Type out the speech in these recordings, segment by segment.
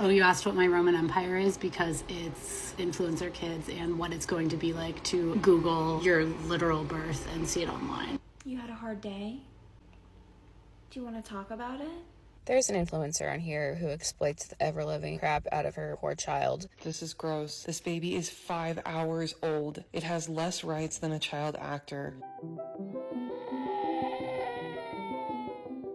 Oh, you asked what my Roman Empire is because it's influencer kids and what it's going to be like to Google your literal birth and see it online. You had a hard day? Do you want to talk about it? There's an influencer on here who exploits the ever-living crap out of her poor child. This is gross. This baby is 5 hours old. It has less rights than a child actor.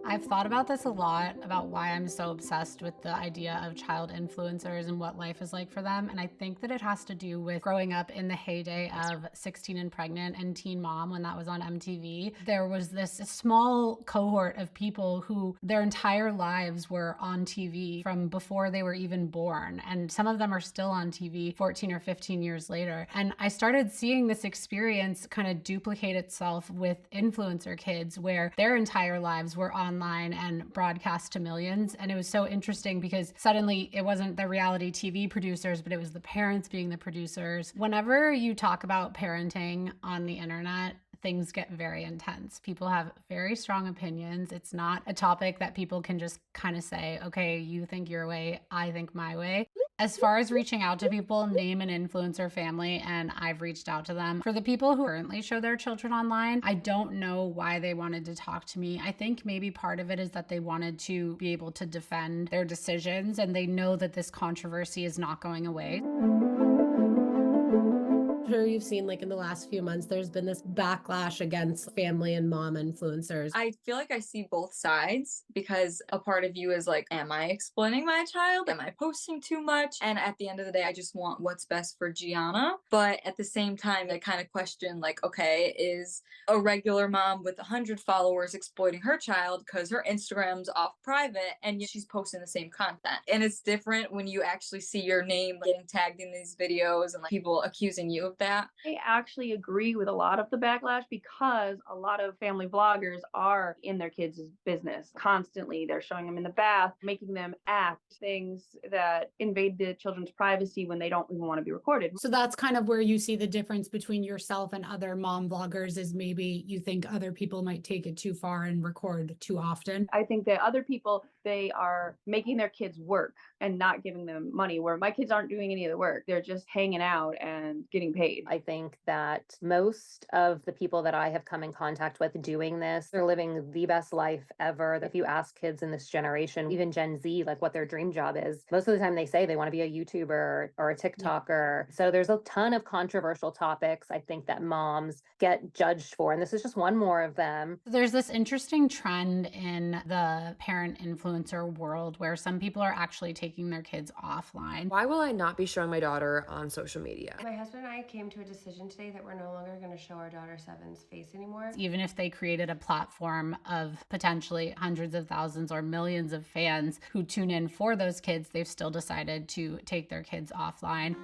I've thought about this a lot, about why I'm so obsessed with the idea of child influencers and what life is like for them. And I think that it has to do with growing up in the heyday of 16 and Pregnant and Teen Mom when that was on MTV. There was this small cohort of people who their entire lives were on TV from before they were even born. And some of them are still on TV 14 or 15 years later. And I started seeing this experience kind of duplicate itself with influencer kids where their entire lives were online and broadcast to millions. And it was so interesting because suddenly it wasn't the reality TV producers, but it was the parents being the producers. Whenever you talk about parenting on the internet, things get very intense. People have very strong opinions. It's not a topic that people can just kind of say, okay, you think your way, I think my way. As far as reaching out to people, name an influencer family, and I've reached out to them. For the people who currently show their children online, I don't know why they wanted to talk to me. I think maybe part of it is that they wanted to be able to defend their decisions, and they know that this controversy is not going away. Sure, you've seen like in the last few months, there's been this backlash against family and mom influencers. I feel like I see both sides because a part of you is like, am I exploiting my child? Am I posting too much? And at the end of the day, I just want what's best for Gianna. But at the same time, I kind of question like, okay, is a regular mom with 100 followers exploiting her child because her Instagram's off private and she's posting the same content? And it's different when you actually see your name getting tagged in these videos and like people accusing you of that. I actually agree with a lot of the backlash because a lot of family vloggers are in their kids' business constantly. They're showing them in the bath, making them act things that invade the children's privacy when they don't even want to be recorded. So that's kind of where you see the difference between yourself and other mom vloggers is maybe you think other people might take it too far and record too often. I think that other people, they are making their kids work and not giving them money, where my kids aren't doing any of the work. They're just hanging out and getting paid. I think that most of the people that I have come in contact with doing this, they're living the best life ever. If you ask kids in this generation, even Gen Z, like what their dream job is, most of the time they say they want to be a YouTuber or a TikToker. Yeah. So there's a ton of controversial topics I think that moms get judged for. And this is just one more of them. There's this interesting trend in the parent influencer world where some people are actually taking their kids offline. Why will I not be showing my daughter on social media? My husband and I came to a decision today that we're no longer going to show our daughter Seven's face anymore. Even if they created a platform of potentially hundreds of thousands or millions of fans who tune in for those kids, they've still decided to take their kids offline.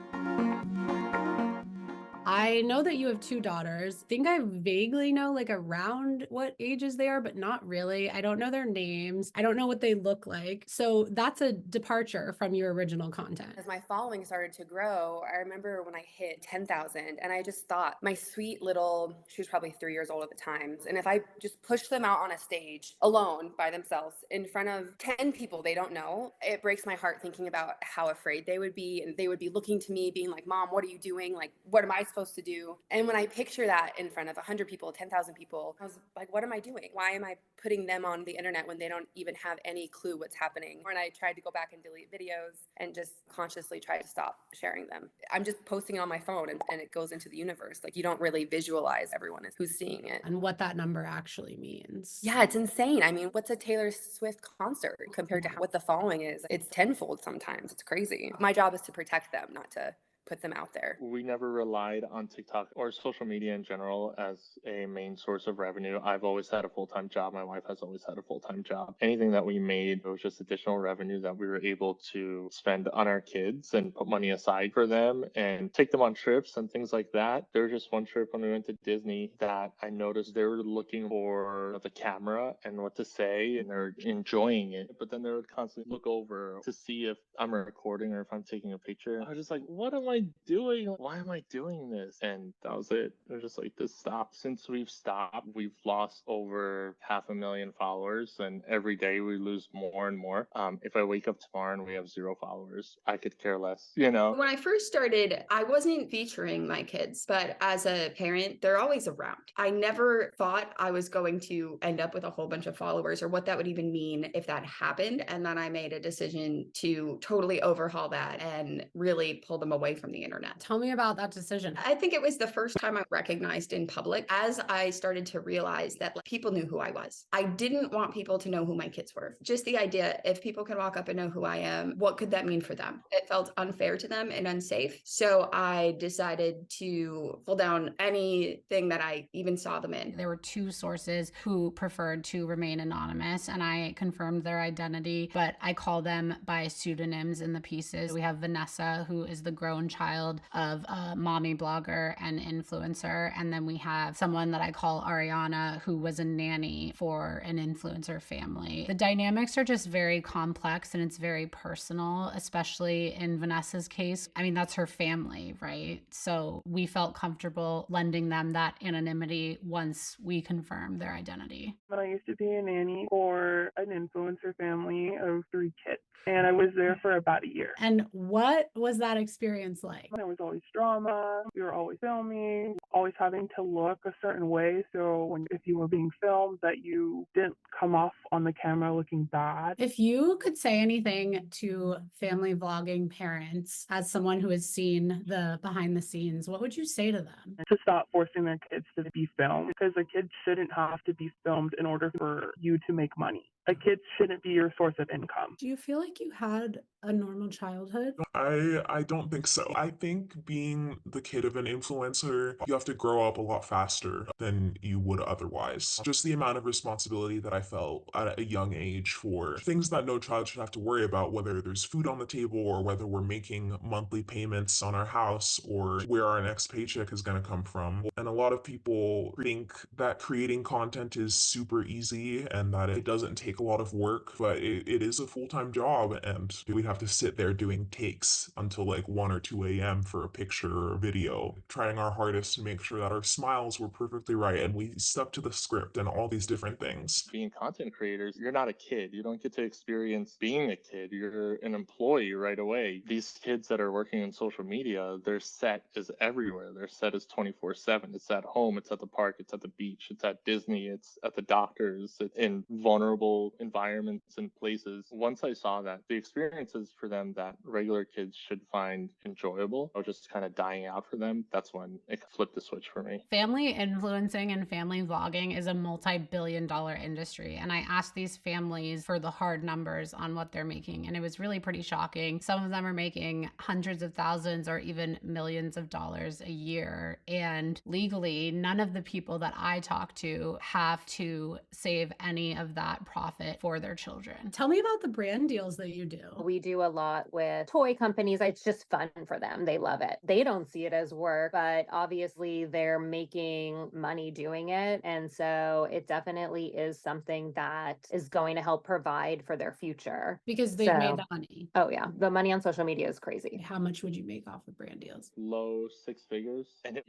I know that you have two daughters. I think I vaguely know like around what ages they are, but not really. I don't know their names. I don't know what they look like. So that's a departure from your original content. As my following started to grow, I remember when I hit 10,000 and I just thought my sweet little, she was probably 3 years old at the time. And if I just pushed them out on a stage alone by themselves in front of 10 people they don't know, it breaks my heart thinking about how afraid they would be. And they would be looking to me being like, Mom, what are you doing? Like, what am I supposed to do? And when I picture that in front of 100 people, 10,000 people, I was like, what am I doing? Why am I putting them on the internet when they don't even have any clue what's happening? When I tried to go back and delete videos and just consciously try to stop sharing them. I'm just posting it on my phone and it goes into the universe. Like you don't really visualize everyone who's seeing it. And what that number actually means. Yeah, it's insane. I mean, what's a Taylor Swift concert compared to what the following is? It's tenfold sometimes. It's crazy. My job is to protect them, not to put them out there. We never relied on TikTok or social media in general as a main source of revenue. I've always had a full-time job. My wife has always had a full-time job. Anything that we made, it was just additional revenue that we were able to spend on our kids and put money aside for them and take them on trips and things like that. There was just one trip when we went to Disney that I noticed they were looking for the camera and what to say, and they're enjoying it. But then they would constantly look over to see if I'm recording or if I'm taking a picture. I was just like, what am I I doing? Why am I doing this? And that was it. It was just like, this stop. Since we've stopped, we've lost over 500,000 followers, and every day we lose more and more. If I wake up tomorrow and we have 0 followers, I could care less, you know? When I first started, I wasn't featuring my kids, but as a parent, they're always around. I never thought I was going to end up with a whole bunch of followers or what that would even mean if that happened. And then I made a decision to totally overhaul that and really pull them away from the internet. Tell me about that decision. I think it was the first time I recognized in public as I started to realize that people knew who I was. I didn't want people to know who my kids were. Just the idea, if people can walk up and know who I am, what could that mean for them? It felt unfair to them and unsafe. So I decided to pull down anything that I even saw them in. There were 2 sources who preferred to remain anonymous, and I confirmed their identity, but I call them by pseudonyms in the pieces. We have Vanessa, who is the grown child of a mommy blogger and influencer, and then we have someone that I call Ariana, who was a nanny for an influencer family. The dynamics are just very complex and it's very personal, especially in Vanessa's case. I mean, that's her family, right? So we felt comfortable lending them that anonymity once we confirmed their identity. I used to be a nanny for an influencer family of 3 kids, and I was there for about a year. And what was that experience like? There was always drama. We were always filming, always having to look a certain way. So if you were being filmed, that you didn't come off on the camera looking bad. If you could say anything to family vlogging parents, as someone who has seen the behind the scenes, what would you say to them? To stop forcing their kids to be filmed, because a kid shouldn't have to be filmed in order for you to make money. A kid shouldn't be your source of income. Do you feel like you had a normal childhood? I don't think so. I think being the kid of an influencer, you have to grow up a lot faster than you would otherwise. Just the amount of responsibility that I felt at a young age for things that no child should have to worry about, whether there's food on the table or whether we're making monthly payments on our house or where our next paycheck is going to come from. And a lot of people think that creating content is super easy and that it doesn't take a lot of work, but it is a full-time job, and we have to sit there doing takes until like 1 or 2 a.m. for a picture or a video, trying our hardest to make sure that our smiles were perfectly right and we stuck to the script and all these different things. Being content creators, you're not a kid. You don't get to experience being a kid. You're an employee right away. These kids that are working in social media, their set is everywhere. Their set is 24/7. It's at home, it's at the park, it's at the beach, it's at Disney, it's at the doctors, it's in vulnerable environments and places. Once I saw that, the experiences for them that regular kids should find enjoyable or just kind of dying out for them, that's when it flipped the switch for me. Family influencing and family vlogging is a multi-billion-dollar industry, and I asked these families for the hard numbers on what they're making, and it was really pretty shocking. Some of them are making hundreds of thousands or even millions of dollars a year, and legally, none of the people that I talk to have to save any of that profit for their children. Tell me about the brand deals that you do. We do a lot with toy companies. It's just fun for them. They love it. They don't see it as work, but obviously they're making money doing it. And so it definitely is something that is going to help provide for their future. Because they've made the money. Oh yeah. The money on social media is crazy. How much would you make off of brand deals? Low 6 figures. And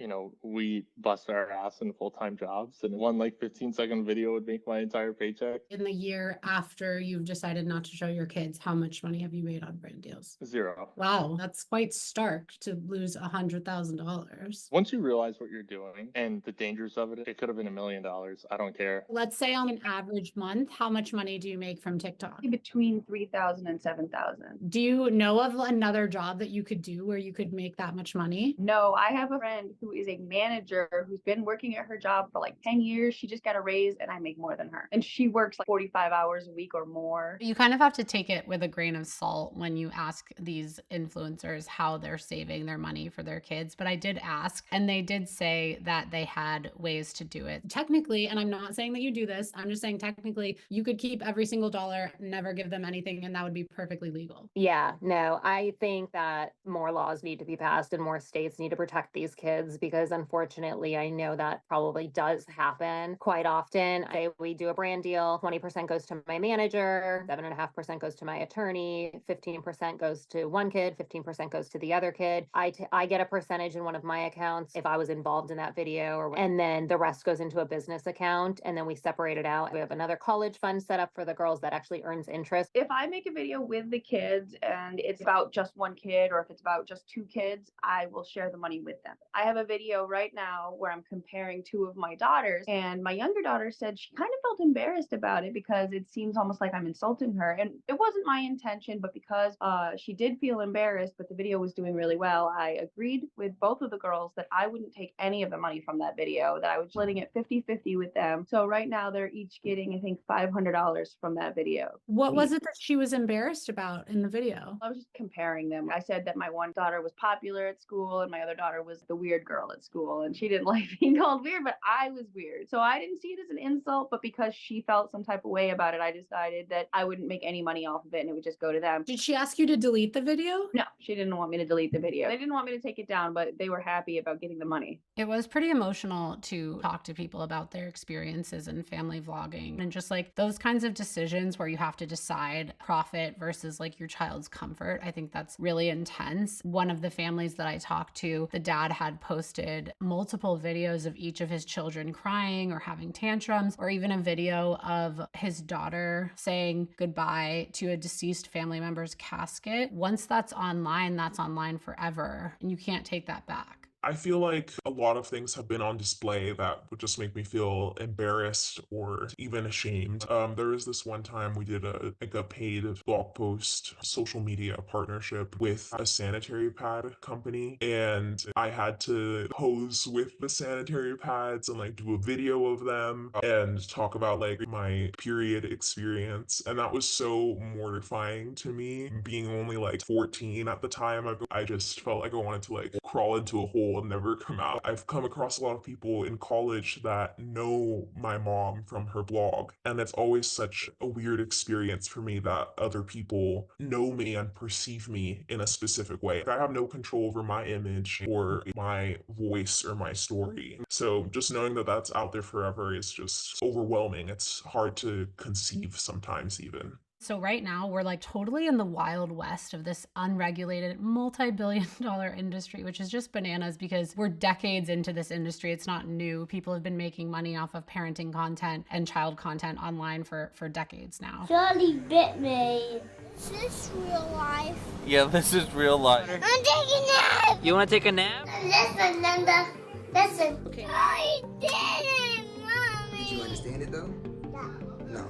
we bust our ass in full-time jobs, and one like 15-second video would make my entire paycheck. In the year after you've decided not to show your kids, how much money have you made on brand deals? 0. Wow, that's quite stark to lose $100,000. Once you realize what you're doing and the dangers of it, it could have been $1 million. I don't care. Let's say on an average month, how much money do you make from TikTok? Between $3,000 and $7,000. Do you know of another job that you could do where you could make that much money? No, I have a friend who is a manager who's been working at her job for like 10 years. She just got a raise and I make more than her. And she works like 45 hours a week or more. You kind of have to take it with a grain of salt when you ask these influencers how they're saving their money for their kids. But I did ask, and they did say that they had ways to do it. Technically, and I'm not saying that you do this, I'm just saying technically you could keep every single dollar, never give them anything, and that would be perfectly legal. Yeah, no, I think that more laws need to be passed and more states need to protect these kids, because unfortunately, I know that probably does happen quite often. Say we do a brand deal, 20% goes to my manager, 7.5% goes to my attorney, 15% goes to one kid, 15% goes to the other kid. I get a percentage in one of my accounts if I was involved in that video, and then the rest goes into a business account, and then we separate it out. We have another college fund set up for the girls that actually earns interest. If I make a video with the kids and it's about just one kid, or if it's about just two kids, I will share the money with them. I have a video right now where I'm comparing two of my daughters, and my younger daughter said she kind of felt embarrassed about it because it seems almost like I'm insulting her. And it wasn't my intention, but because she did feel embarrassed, but the video was doing really well, I agreed with both of the girls that I wouldn't take any of the money from that video, that I was splitting it 50-50 with them. So right now they're each getting, I think, $500 from that video. What was it that she was embarrassed about in the video? I was just comparing them. I said that my one daughter was popular at school and my other daughter was the weird girl at school, and she didn't like being called weird, but I was weird. So I didn't see it as an insult, but because she felt some type of way about it, I decided that I wouldn't make any money off of it and it would just go to them. Did she ask you to delete the video? No, she didn't want me to delete the video. They didn't want me to take it down, but they were happy about getting the money. It was pretty emotional to talk to people about their experiences in family vlogging and just like those kinds of decisions where you have to decide profit versus like your child's comfort. I think that's really intense. One of the families that I talked to, the dad had posted multiple videos of each of his children crying or having tantrums, or even a video of his daughter saying goodbye to a deceased family member's casket. Once that's online forever, and you can't take that back. I feel like a lot of things have been on display that would just make me feel embarrassed or even ashamed. There was this one time we did a paid blog post social media partnership with a sanitary pad company, and I had to pose with the sanitary pads and like do a video of them and talk about like my period experience. And that was so mortifying to me, being only like 14 at the time. I just felt like I wanted to like crawl into a hole and never come out. I've come across a lot of people in college that know my mom from her blog, and it's always such a weird experience for me that other people know me and perceive me in a specific way. I have no control over my image or my voice or my story. So just knowing that that's out there forever is just overwhelming. It's hard to conceive sometimes even. So right now we're like totally in the wild west of this unregulated multi-billion-dollar industry, which is just bananas because we're decades into this industry. It's not new. People have been making money off of parenting content and child content online for decades now. Charlie bit me. Is this real life? Yeah, this is real life. I'm taking a nap. You want to take a nap? Listen, Linda. Listen. Okay. I didn't, Mommy. Did you understand it though? No.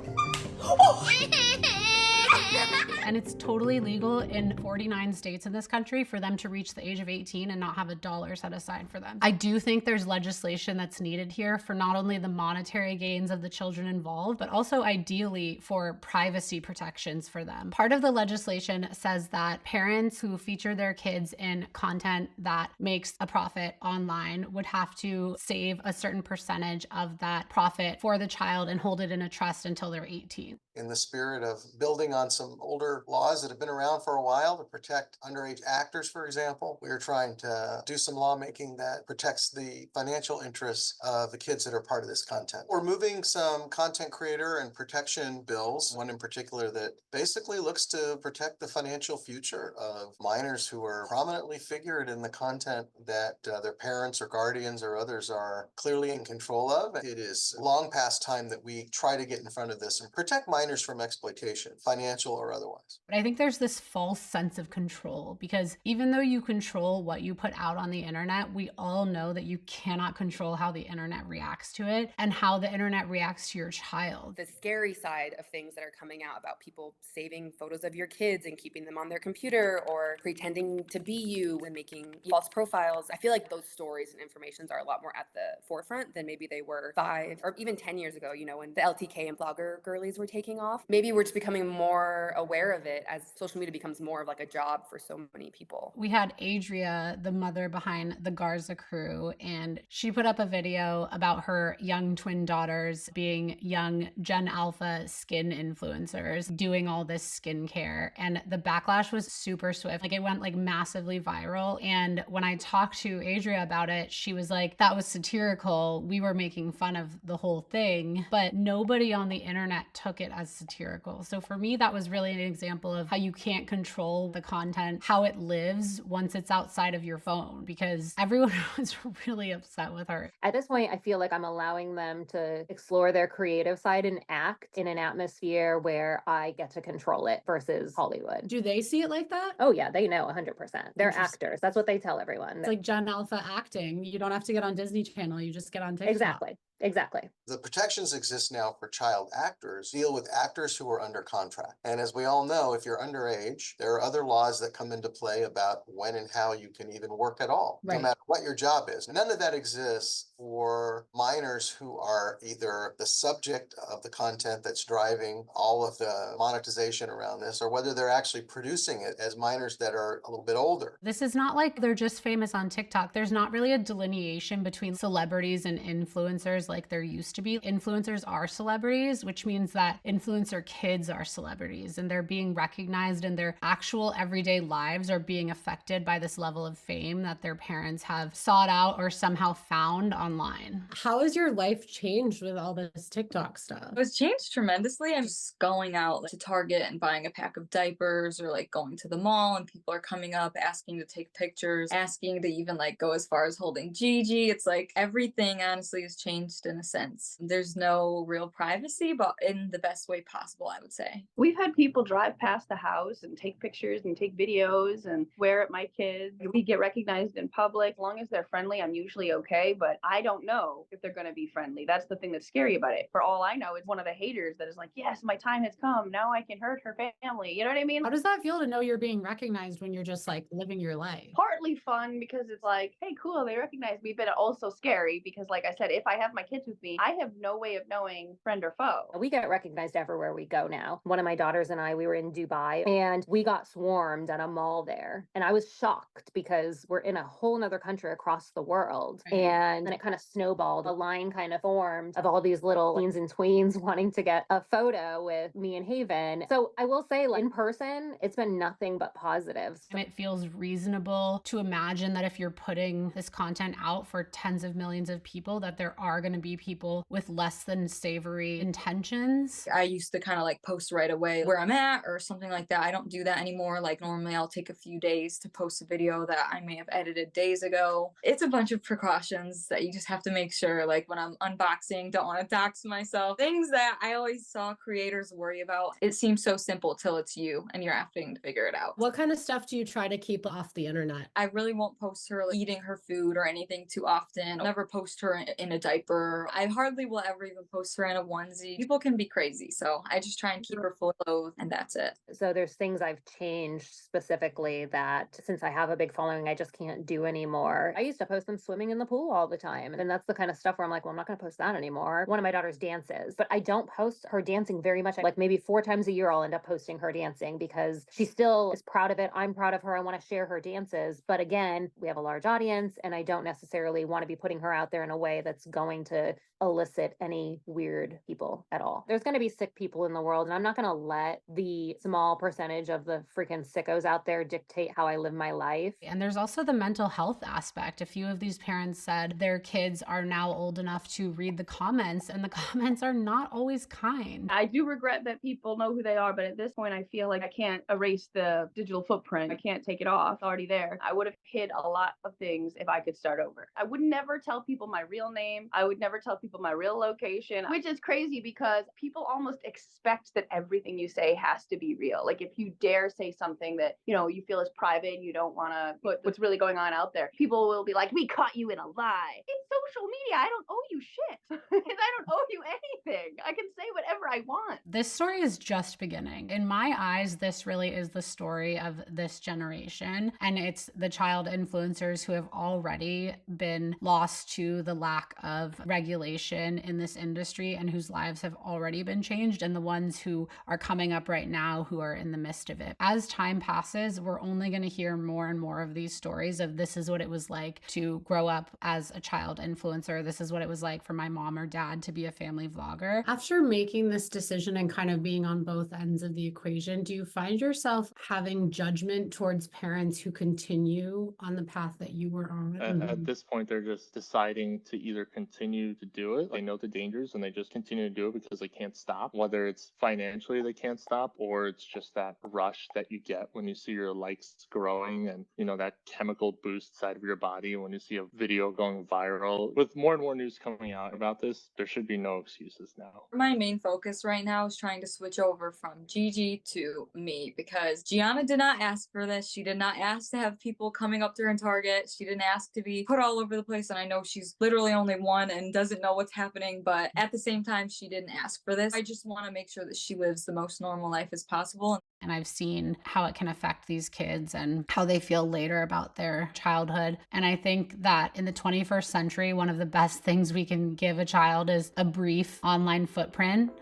And it's totally legal in 49 states in this country for them to reach the age of 18 and not have a dollar set aside for them. I do think there's legislation that's needed here for not only the monetary gains of the children involved, but also ideally for privacy protections for them. Part of the legislation says that parents who feature their kids in content that makes a profit online would have to save a certain percentage of that profit for the child and hold it in a trust until they're 18. In the spirit of building on some older laws that have been around for a while to protect underage actors, for example, we are trying to do some lawmaking that protects the financial interests of the kids that are part of this content. We're moving some content creator and protection bills, one in particular that basically looks to protect the financial future of minors who are prominently figured in the content that their parents or guardians or others are clearly in control of. It is long past time that we try to get in front of this and protect minors from exploitation, financial or otherwise. But I think there's this false sense of control because even though you control what you put out on the internet, we all know that you cannot control how the internet reacts to it and how the internet reacts to your child. The scary side of things that are coming out about people saving photos of your kids and keeping them on their computer or pretending to be you and making false profiles. I feel like those stories and informations are a lot more at the forefront than maybe they were 5 or even 10 years ago, you know, when the LTK and blogger girlies were taking off. Maybe we're just becoming more aware of it as social media becomes more of like a job for so many people. We had Adria, the mother behind the Garza crew, and she put up a video about her young twin daughters being young Gen Alpha skin influencers doing all this skincare. And the backlash was super swift. Like it went like massively viral. And when I talked to Adria about it, she was like, that was satirical. We were making fun of the whole thing, but nobody on the internet took it as as satirical. So for me, that was really an example of how you can't control the content, how it lives once it's outside of your phone, because everyone was really upset with her. At this point, I feel like I'm allowing them to explore their creative side and act in an atmosphere where I get to control it versus Hollywood. Do they see it like that? Oh yeah, they know 100%. They're Interesting. actors. That's what they tell everyone. It's like Gen Alpha acting. You don't have to get on Disney Channel. You just get on TikTok. Exactly. Exactly. The protections exist now for child actors, deal with actors who are under contract. And as we all know, if you're underage, there are other laws that come into play about when and how you can even work at all, no matter what your job is. None of that exists for minors who are either the subject of the content that's driving all of the monetization around this, or whether they're actually producing it as minors that are a little bit older. This is not like they're just famous on TikTok. There's not really a delineation between celebrities and influencers like there used to be. Influencers are celebrities, which means that influencer kids are celebrities, and they're being recognized, and their actual everyday lives are being affected by this level of fame that their parents have sought out or somehow found online. How has your life changed with all this TikTok stuff? It was changed tremendously. I'm just going out to Target and buying a pack of diapers, or like going to the mall and people are coming up asking to take pictures, asking to even like go as far as holding Gigi. It's like everything honestly has changed in a sense. There's no real privacy, but in the best way possible, I would say. We've had people drive past the house and take pictures and take videos and swear at my kids. We get recognized in public. As long as they're friendly, I'm usually okay, but I don't know if they're going to be friendly. That's the thing that's scary about it. For all I know, it's one of the haters that is like, yes, my time has come. Now I can hurt her family. You know what I mean? How does that feel to know you're being recognized when you're just like living your life? Partly fun because it's like, hey, cool, they recognize me, but also scary because, like I said, if I have my kids with me, I have no way of knowing friend or foe. We get recognized everywhere we go now. One of my daughters and I, we were in Dubai and we got swarmed at a mall there. And I was shocked because we're in a whole nother country across the world. And then it kind of snowballed. A line kind of formed of all these little teens and tweens wanting to get a photo with me and Haven. So I will say, like, in person, it's been nothing but positives. And it feels reasonable to imagine that if you're putting this content out for tens of millions of people, that there are going to be people with less than savory intentions. I used to kind of like post right away where I'm at or something like that. I don't do that anymore. Like normally I'll take a few days to post a video that I may have edited days ago. It's a bunch of precautions that you just have to make sure, like when I'm unboxing, don't want to dox myself. Things that I always saw creators worry about. It seems so simple till it's you and you're having to figure it out. What kind of stuff do you try to keep off the internet? I really won't post her like, eating her food or anything too often. I'll never post her in a diaper. I hardly will ever even post her in a onesie. People can be crazy, so I just try and keep her fully clothed, and that's it. So there's things I've changed specifically that since I have a big following, I just can't do anymore. I used to post them swimming in the pool all the time. And that's the kind of stuff where I'm like, well, I'm not going to post that anymore. One of my daughter's dances, but I don't post her dancing very much. Like maybe 4 times a year, I'll end up posting her dancing because she still is proud of it. I'm proud of her. I want to share her dances. But again, we have a large audience and I don't necessarily want to be putting her out there in a way that's going to elicit any weird people at all. There's going to be sick people in the world, and I'm not going to let the small percentage of the freaking sickos out there dictate how I live my life. And there's also the mental health aspect. A few of these parents said their kids are now old enough to read the comments, and the comments are not always kind. I do regret that people know who they are, but at this point, I feel like I can't erase the digital footprint. I can't take it off. It's already there. I would have hid a lot of things if I could start over. I would never tell people my real name. I would never tell people my real location, which is crazy because people almost expect that everything you say has to be real. Like if you dare say something that, you feel is private, you don't want to put what's really going on out there, people will be like, we caught you in a lie. In social media, I don't owe you shit. I don't owe you anything. I can say whatever I want. This story is just beginning. In my eyes, this really is the story of this generation. And it's the child influencers who have already been lost to the lack of regulation in this industry and whose lives have already been changed, and the ones who are coming up right now who are in the midst of it. As time passes, we're only going to hear more and more of these stories of this is what it was like to grow up as a child child influencer. This is what it was like for my mom or dad to be a family vlogger. After making this decision and kind of being on both ends of the equation, do you find yourself having judgment towards parents who continue on the path that you were on? At this point, they're just deciding to either continue to do it. They know the dangers and they just continue to do it because they can't stop. Whether it's financially they can't stop, or it's just that rush that you get when you see your likes growing and, you know, that chemical boost side of your body when you see a video going viral. With more and more news coming out about this, there should be no excuses now. My main focus right now is trying to switch over from Gigi to me, because Gianna did not ask for this. She did not ask to have people coming up to her in Target. She didn't ask to be put all over the place. And I know she's literally only one and doesn't know what's happening, but at the same time, she didn't ask for this. I just want to make sure that she lives the most normal life as possible. And I've seen how it can affect these kids and how they feel later about their childhood. And I think that in the 21st century, one of the best things we can give a child is a brief online footprint